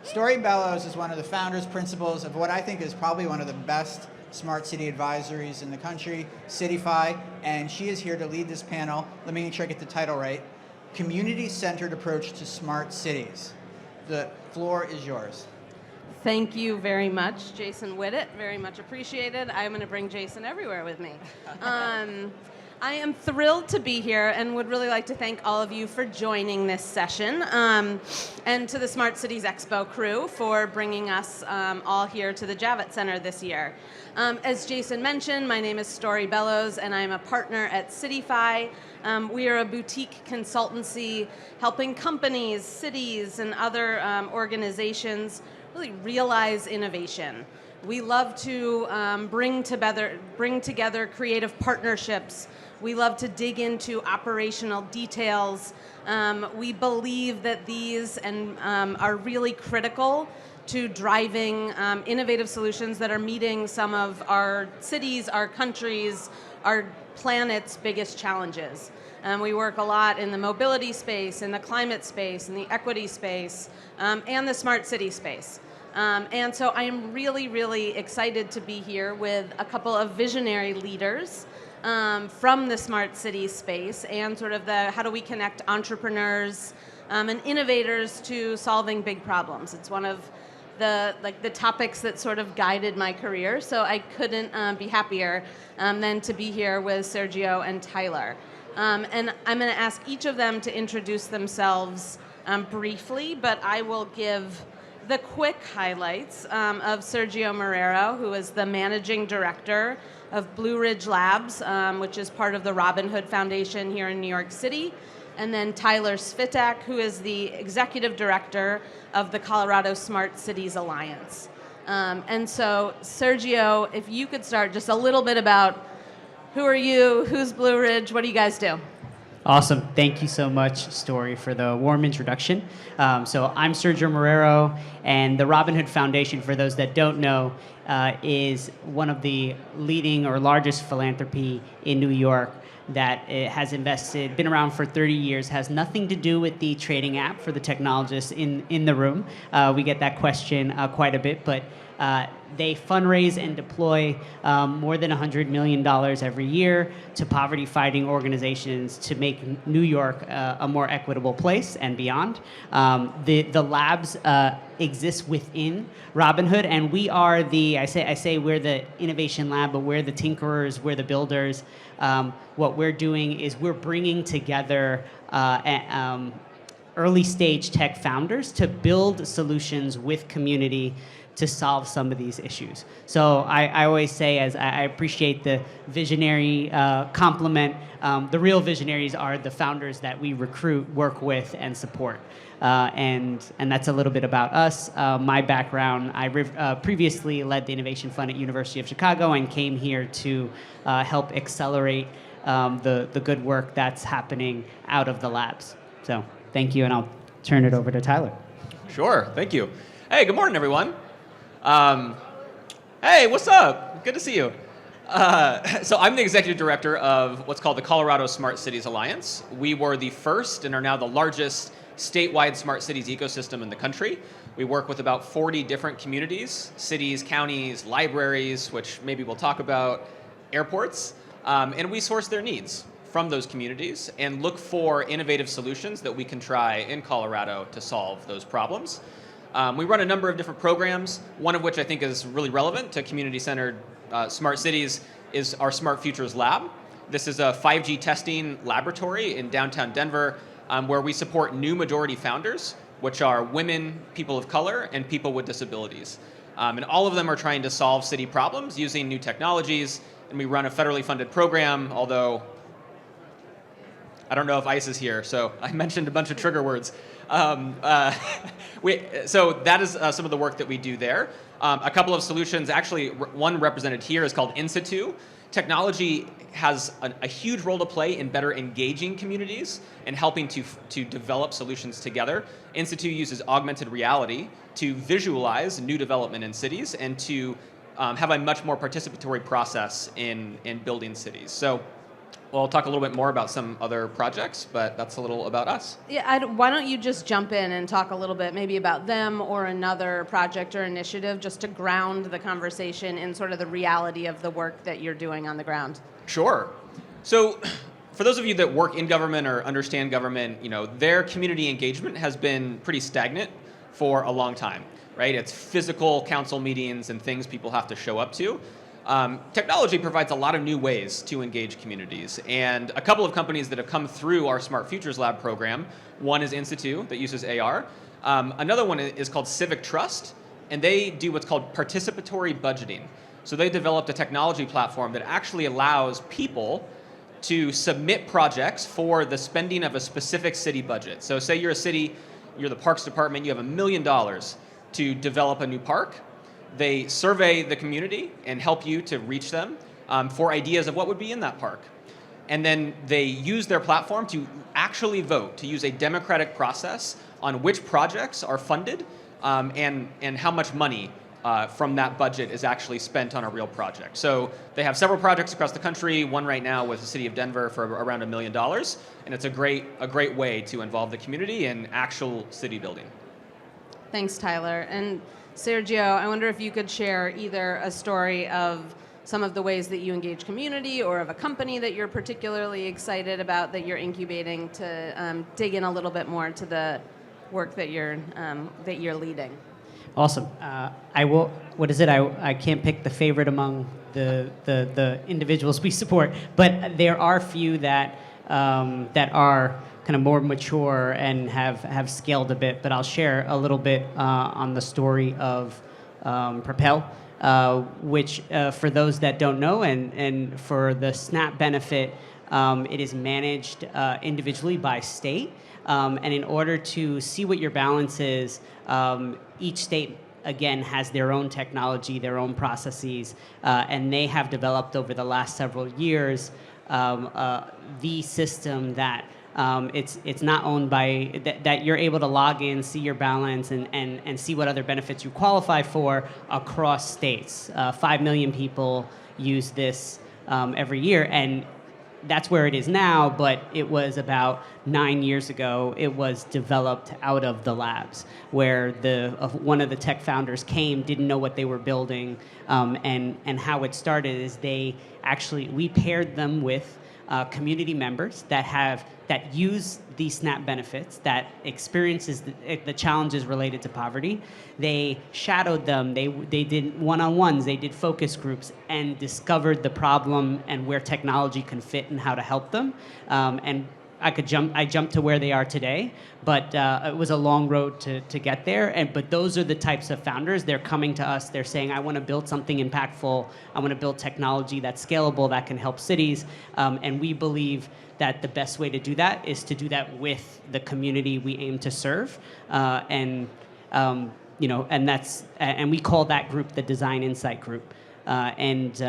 Story Bellows is one of the founders, principals of what I think is probably one of the best smart city advisories in the country, Cityfi, and she is here to lead this panel. Let me make sure I get the title right. Community-Centered Approach to Smart Cities. The floor is yours. Thank you very much, Jason Whittet. Very much appreciated. I'm going to bring Jason everywhere with me. I am thrilled to be here and would really like to thank all of you for joining this session, and to the Smart Cities Expo crew for bringing us all here to the Javits Center this year. As Jason mentioned, my name is Story Bellows, and I'm a partner at Cityfi. We are a boutique consultancy helping companies, cities, and other organizations really realize innovation. We love to bring together creative partnerships. We love to dig into operational details. We believe that these are really critical to driving innovative solutions that are meeting some of our cities, our countries, our planet's biggest challenges. We work a lot in the mobility space, in the climate space, in the equity space, and the smart city space. And so I am really, really excited to be here with a couple of visionary leaders from the smart city space and sort of the how do we connect entrepreneurs and innovators to solving big problems. It's one of the topics that sort of guided my career, so I couldn't be happier than to be here with Sergio and Tyler. And I'm going to ask each of them to introduce themselves briefly, but I will give the quick highlights of Sergio Marrero, who is the managing director of Blue Ridge Labs, which is part of the Robin Hood Foundation here in New York City. And then Tyler Svitak, who is the executive director of the Colorado Smart Cities Alliance. And so, Sergio, if you could start just a little bit about who are you, who's Blue Ridge, what do you guys do? Awesome. Thank you so much, Story, for the warm introduction. So I'm Sergio Marrero, and the Robin Hood Foundation, for those that don't know, is one of the leading or largest philanthropy in New York that it has invested, been around for 30 years, has nothing to do with the trading app for the technologists in the room. We get that question quite a bit, but they fundraise and deploy more than $100 million every year to poverty-fighting organizations to make New York a more equitable place and beyond. The labs exist within Robin Hood, and we are I say we're the innovation lab, but we're the tinkerers, we're the builders. What we're doing is we're bringing together early stage tech founders to build solutions with community to solve some of these issues. So I always say, as I appreciate the visionary compliment, the real visionaries are the founders that we recruit, work with, and support. And that's a little bit about us. My background, I previously led the Innovation Fund at University of Chicago and came here to help accelerate the good work that's happening out of the labs. So thank you, and I'll turn it over to Tyler. Sure, thank you. Hey, good morning, everyone. Hey, what's up? Good to see you. So I'm the executive director of what's called the Colorado Smart Cities Alliance. We were the first and are now the largest statewide smart cities ecosystem in the country. We work with about 40 different communities, cities, counties, libraries, which maybe we'll talk about, airports, and we source their needs from those communities and look for innovative solutions that we can try in Colorado to solve those problems. We run a number of different programs, one of which I think is really relevant to community-centered smart cities is our Smart Futures Lab. This is a 5G testing laboratory in downtown Denver where we support new majority founders, which are women, people of color, and people with disabilities. And all of them are trying to solve city problems using new technologies, and we run a federally funded program, although I don't know if ICE is here, so I mentioned a bunch of trigger words. So that is some of the work that we do there. A couple of solutions, actually one represented here is called In Situ. Technology has a huge role to play in better engaging communities and helping to develop solutions together. In Situ uses augmented reality to visualize new development in cities and to have a much more participatory process in building cities. So Well, I'll talk a little bit more about some other projects, but that's a little about us. Yeah, why don't you just jump in and talk a little bit maybe about them or another project or initiative just to ground the conversation in sort of the reality of the work that you're doing on the ground. Sure. So for those of you that work in government or understand government, their community engagement has been pretty stagnant for a long time, right? It's physical council meetings and things people have to show up to. Technology provides a lot of new ways to engage communities, and a couple of companies that have come through our Smart Futures Lab program, one is Institute that uses AR, another one is called Civic Trust, and they do what's called participatory budgeting. So they developed a technology platform that actually allows people to submit projects for the spending of a specific city budget. So say you're a city, you're the Parks Department, you have $1 million to develop a new park. They survey the community and help you to reach them for ideas of what would be in that park. And then they use their platform to actually vote, to use a democratic process on which projects are funded and how much money from that budget is actually spent on a real project. So they have several projects across the country, one right now with the city of Denver for around $1 million, and it's a great way to involve the community in actual city building. Thanks, Tyler. And Sergio, I wonder if you could share either a story of some of the ways that you engage community or of a company that you're particularly excited about that you're incubating to dig in a little bit more to the work that you're leading. Awesome. I will. What is it? I can't pick the favorite among the individuals we support, but there are a few that are kind of more mature and have scaled a bit. But I'll share a little bit on the story of Propel, which for those that don't know, and for the SNAP benefit, it is managed individually by state. And in order to see what your balance is, each state, again, has their own technology, their own processes, and they have developed over the last several years the system that it's not owned by, that you're able to log in, see your balance, and see what other benefits you qualify for across states. 5 million people use this every year, and that's where it is now, but it was about 9 years ago. It was developed out of the labs where one of the tech founders didn't know what they were building, and how it started is we paired them with community members that use these SNAP benefits, that experiences the challenges related to poverty. They shadowed them. They did one-on-ones. They did focus groups and discovered the problem and where technology can fit and how to help them. And I jumped to where they are today, but it was a long road to get there. But those are the types of founders. They're coming to us. They're saying, I want to build something impactful. I want to build technology that's scalable, that can help cities. And we believe that the best way to do that is to do that with the community we aim to serve. And we call that group the Design Insight Group. And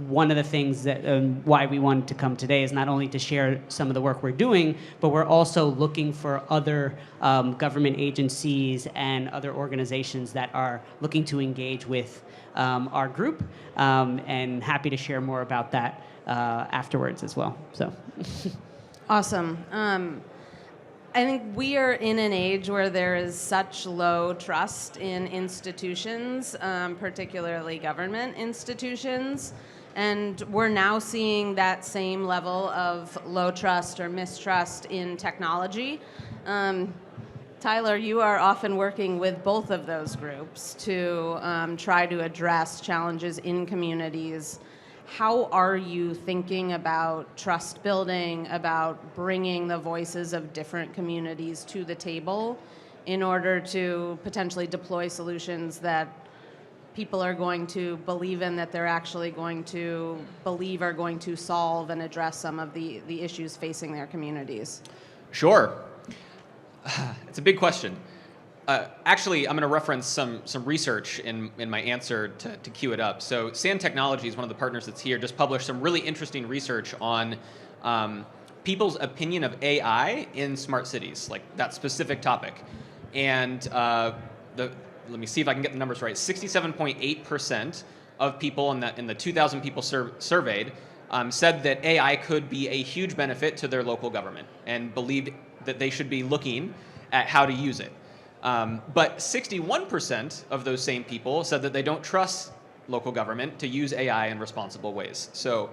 one of the things that why we wanted to come today is not only to share some of the work we're doing, but we're also looking for other government agencies and other organizations that are looking to engage with our group, and happy to share more about that afterwards as well. So, awesome. I think we are in an age where there is such low trust in institutions, particularly government institutions. And we're now seeing that same level of low trust or mistrust in technology. Tyler, you are often working with both of those groups to try to address challenges in communities. How are you thinking about trust building, about bringing the voices of different communities to the table in order to potentially deploy solutions that people are going to believe in, that they're actually going to believe are going to solve and address some of the issues facing their communities? Sure. It's a big question. Actually, I'm going to reference some research in my answer to queue it up. So SAN Technologies, one of the partners that's here, just published some really interesting research on people's opinion of AI in smart cities, like that specific topic. And let me see if I can get the numbers right. 67.8% of people in the 2,000 people surveyed said that AI could be a huge benefit to their local government and believed that they should be looking at how to use it. But 61% of those same people said that they don't trust local government to use AI in responsible ways. So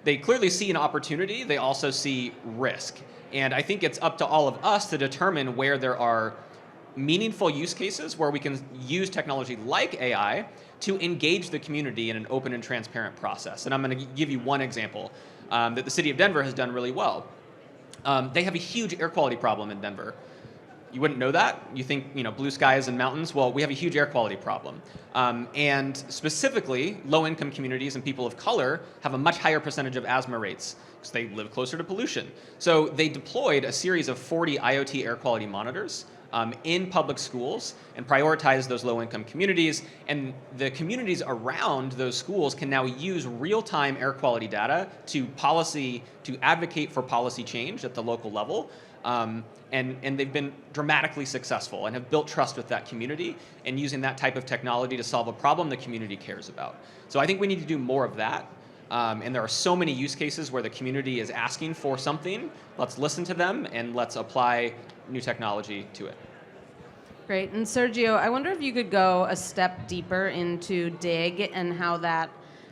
they clearly see an opportunity. They also see risk. And I think it's up to all of us to determine where there are meaningful use cases where we can use technology like AI to engage the community in an open and transparent process. And I'm going to give you one example that the city of Denver has done really well. They have a huge air quality problem in Denver. You wouldn't know that. You think, you know, blue skies and mountains. Well, we have a huge air quality problem. And specifically, low-income communities and people of color have a much higher percentage of asthma rates because they live closer to pollution. So they deployed a series of 40 IoT air quality monitors in public schools and prioritize those low-income communities. And the communities around those schools can now use real-time air quality data to advocate for policy change at the local level. And they've been dramatically successful and have built trust with that community and using that type of technology to solve a problem the community cares about. So I think we need to do more of that. And there are so many use cases where the community is asking for something. Let's listen to them and let's apply new technology to it. Great. And Sergio, I wonder if you could go a step deeper into DIG and how that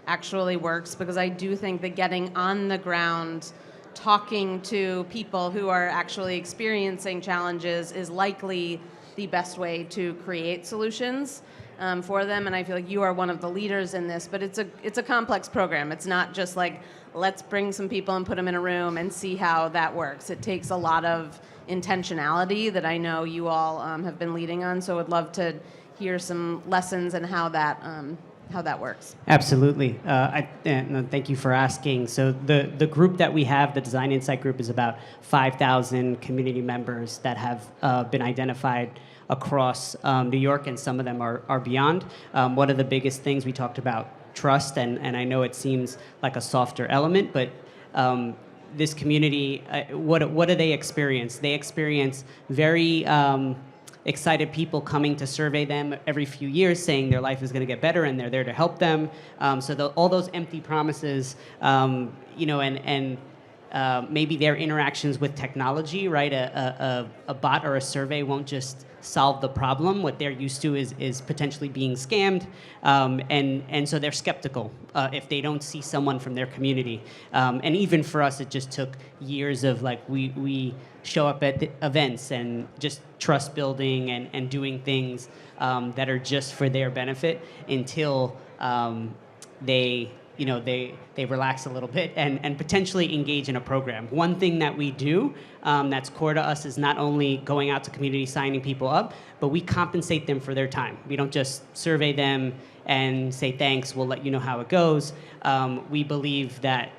actually works, because I do think that getting on the ground, talking to people who are actually experiencing challenges is likely the best way to create solutions for them. And I feel like you are one of the leaders in this, but it's a complex program. It's not just like, let's bring some people and put them in a room and see how that works. It takes a lot of intentionality that I know you all have been leading on. So I'd love to hear some lessons and how that works. Absolutely. No, thank you for asking. So the group that we have, the Design Insight Group, is about 5,000 community members that have been identified across New York, and some of them are beyond. One of the biggest things we talked about, trust, and I know it seems like a softer element, but this community, what do they experience? They experience very excited people coming to survey them every few years, saying their life is going to get better and they're there to help them. All those empty promises, and maybe their interactions with technology, right? A bot or a survey won't just solve the problem. What they're used to is potentially being scammed, and so they're skeptical if they don't see someone from their community. And even for us, it just took years of like we show up at the events and just trust building and doing things that are just for their benefit until they relax a little bit and potentially engage in a program. One thing that we do that's core to us is not only going out to community, signing people up, but we compensate them for their time. We don't just survey them and say, thanks, we'll let you know how it goes. We believe that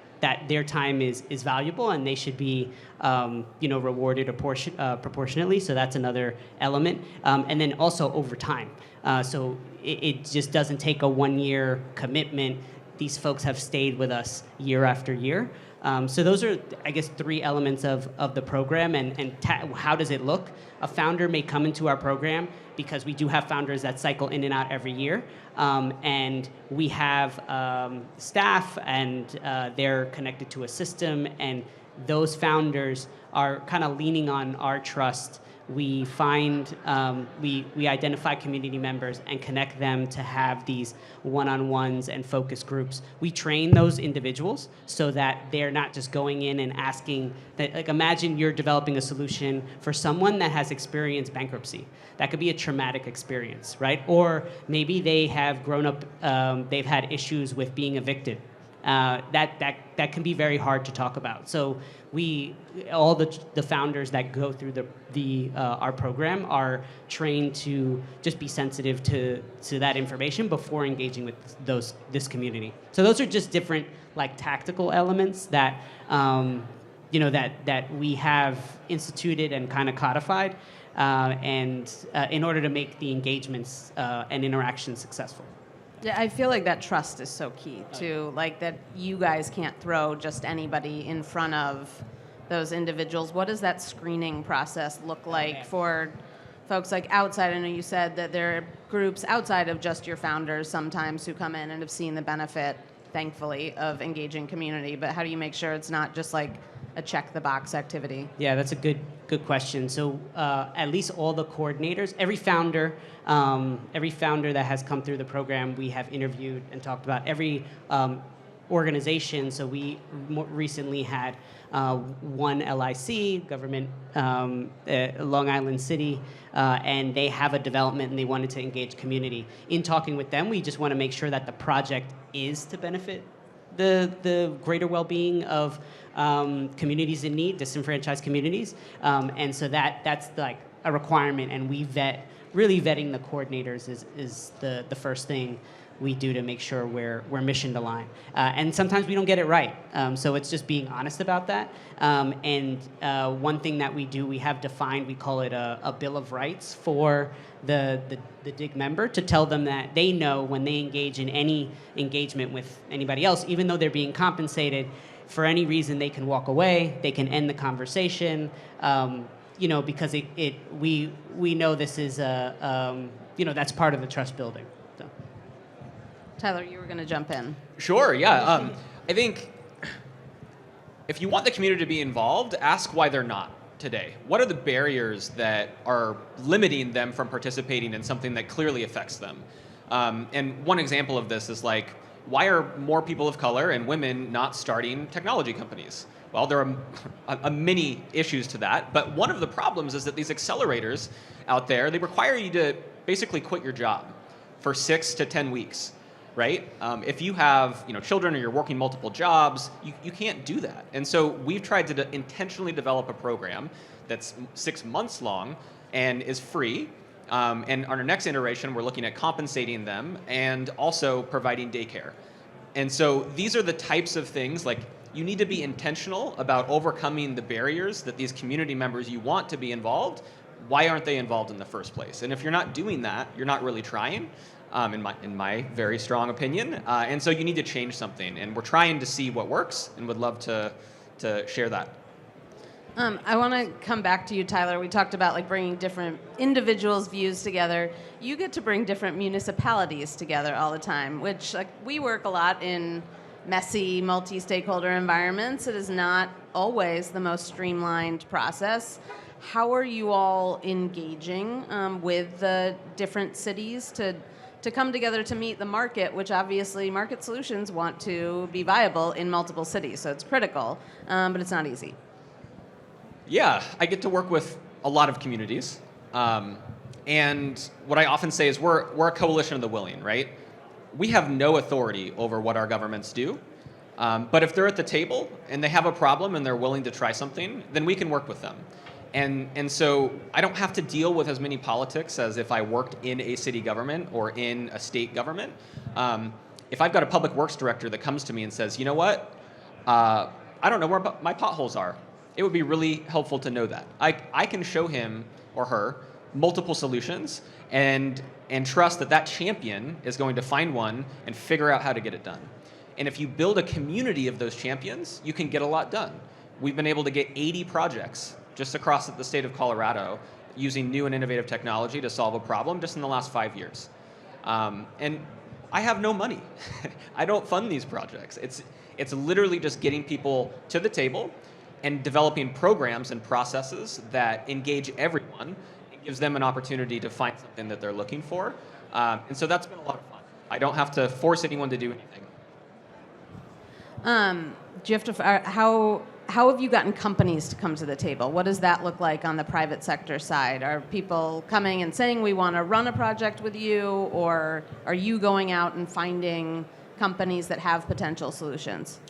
their time is valuable and they should be rewarded proportionately. So that's another element. And then also over time. So it just doesn't take a 1-year commitment. These folks have stayed with us year after year. So those are, I guess, 3 elements of the program. And how does it look? A founder may come into our program because we do have founders that cycle in and out every year. And we have staff, and they're connected to a system. And those founders are kind of leaning on our trust. We find, we identify community members and connect them to have these one-on-ones and focus groups. We train those individuals so that they're not just going in and asking, like imagine you're developing a solution for someone that has experienced bankruptcy. That could be a traumatic experience, right? Or maybe they have grown up, they've had issues with being evicted. That can be very hard to talk about. So all the founders that go through our program are trained to just be sensitive to that information before engaging with this community. So those are just different like tactical elements that that we have instituted and kind of codified, and in order to make the engagements and interactions successful. Yeah, I feel like that trust is so key too. Like that you guys can't throw just anybody in front of those individuals. What does that screening process look like for folks like outside? I know you said that there are groups outside of just your founders sometimes who come in and have seen the benefit thankfully, of engaging community, but how do you make sure it's not just like a check the box activity? Yeah, that's a good question. So at least all the coordinators, every founder that has come through the program, we have interviewed and talked about. Every organization. So we recently had one LIC, government, Long Island City, and they have a development and they wanted to engage community. In talking with them, we just want to make sure that the project is to benefit the greater well-being of communities in need, disenfranchised communities, and so that's like a requirement. And we really vetting the coordinators is the first thing we do to make sure we're mission aligned. And sometimes we don't get it right, so it's just being honest about that. And one thing that we do, we have defined, we call it a bill of rights for the DIG member, to tell them that they know when they engage in any engagement with anybody else, even though they're being compensated, for any reason they can walk away, they can end the conversation, because we know this is that's part of the trust building. So. Tyler, you were going to jump in. Sure, yeah. I think if you want the community to be involved, ask why they're not today. What are the barriers that are limiting them from participating in something that clearly affects them? And one example of this is like, why are more people of color and women not starting technology companies? Well, there are many issues to that, but one of the problems is that these accelerators out there, they require you to basically quit your job for 6 to 10 weeks, right? If you have children or you're working multiple jobs, you can't do that. And so we've tried to intentionally develop a program that's 6 months long and is free. And on our next iteration, we're looking at compensating them and also providing daycare. And so these are the types of things, like, you need to be intentional about overcoming the barriers that these community members you want to be involved, why aren't they involved in the first place? And if you're not doing that, you're not really trying, in my very strong opinion. And so you need to change something. And we're trying to see what works and would love to share that. I want to come back to you, Tyler. We talked about like bringing different individuals' views together. You get to bring different municipalities together all the time, which we work a lot in messy, multi-stakeholder environments. It is not always the most streamlined process. How are you all engaging with the different cities to come together to meet the market, which obviously Market Solutions want to be viable in multiple cities, so it's critical, but it's not easy. Yeah, I get to work with a lot of communities. And what I often say is we're a coalition of the willing, right? We have no authority over what our governments do. But if they're at the table and they have a problem and they're willing to try something, then we can work with them. And so I don't have to deal with as many politics as if I worked in a city government or in a state government. If I've got a public works director that comes to me and says, you know what, I don't know where my potholes are, it would be really helpful to know that. I can show him or her multiple solutions and trust that champion is going to find one and figure out how to get it done. And if you build a community of those champions, you can get a lot done. We've been able to get 80 projects just across the state of Colorado using new and innovative technology to solve a problem just in the last 5 years. And I have no money. I don't fund these projects. It's literally just getting people to the table and developing programs and processes that engage everyone and gives them an opportunity to find something that they're looking for. And so that's been a lot of fun. I don't have to force anyone to do anything. Do you have to? How have you gotten companies to come to the table? What does that look like on the private sector side? Are people coming and saying we want to run a project with you, or are you going out and finding companies that have potential solutions?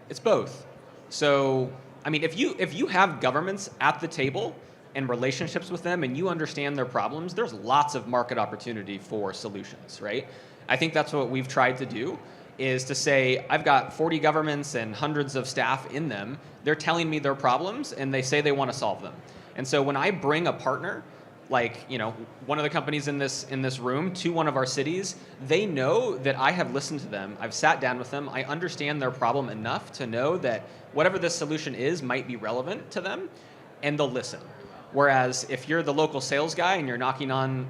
It's both. So, I mean, if you have governments at the table and relationships with them and you understand their problems, there's lots of market opportunity for solutions, right? I think that's what we've tried to do, is to say, I've got 40 governments and hundreds of staff in them. They're telling me their problems and they say they want to solve them. And so when I bring a partner, like, one of the companies in this room to one of our cities, they know that I have listened to them. I've sat down with them. I understand their problem enough to know that whatever this solution is might be relevant to them, and they'll listen. Whereas if you're the local sales guy and you're knocking on,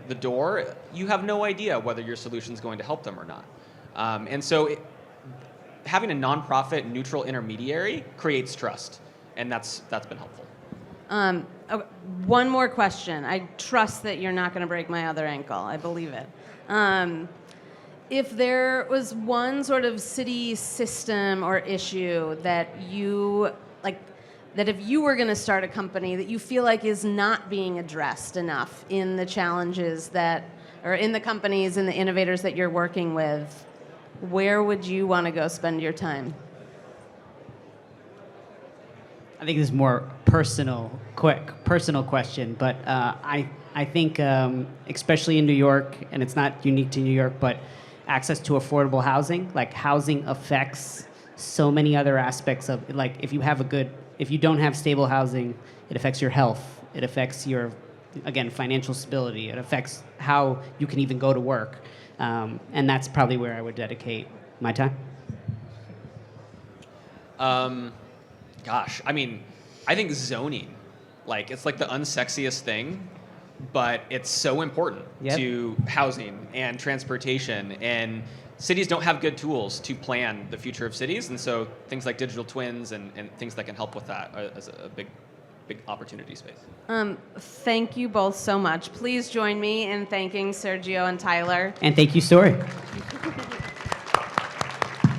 the door, you have no idea whether your solution is going to help them or not. And so having a nonprofit neutral intermediary creates trust, and that's been helpful. Okay, one more question. I trust that you're not going to break my other ankle. I believe it. If there was one sort of city system or issue that you like, that if you were going to start a company that you feel like is not being addressed enough in the challenges that, or in the companies and the innovators that you're working with, where would you want to go spend your time? I think this is more personal question, but I think especially in New York, and it's not unique to New York, but access to affordable housing, like housing affects so many other aspects of, like if you don't have stable housing, it affects your health, it affects your, again, financial stability, it affects how you can even go to work, and that's probably where I would dedicate my time. Gosh, I mean, I think zoning, like it's like the unsexiest thing, but it's so important to housing and transportation, and cities don't have good tools to plan the future of cities, and so things like digital twins and things that can help with that is a big opportunity space. Thank you both so much. Please join me in thanking Sergio and Tyler. And thank you, Story.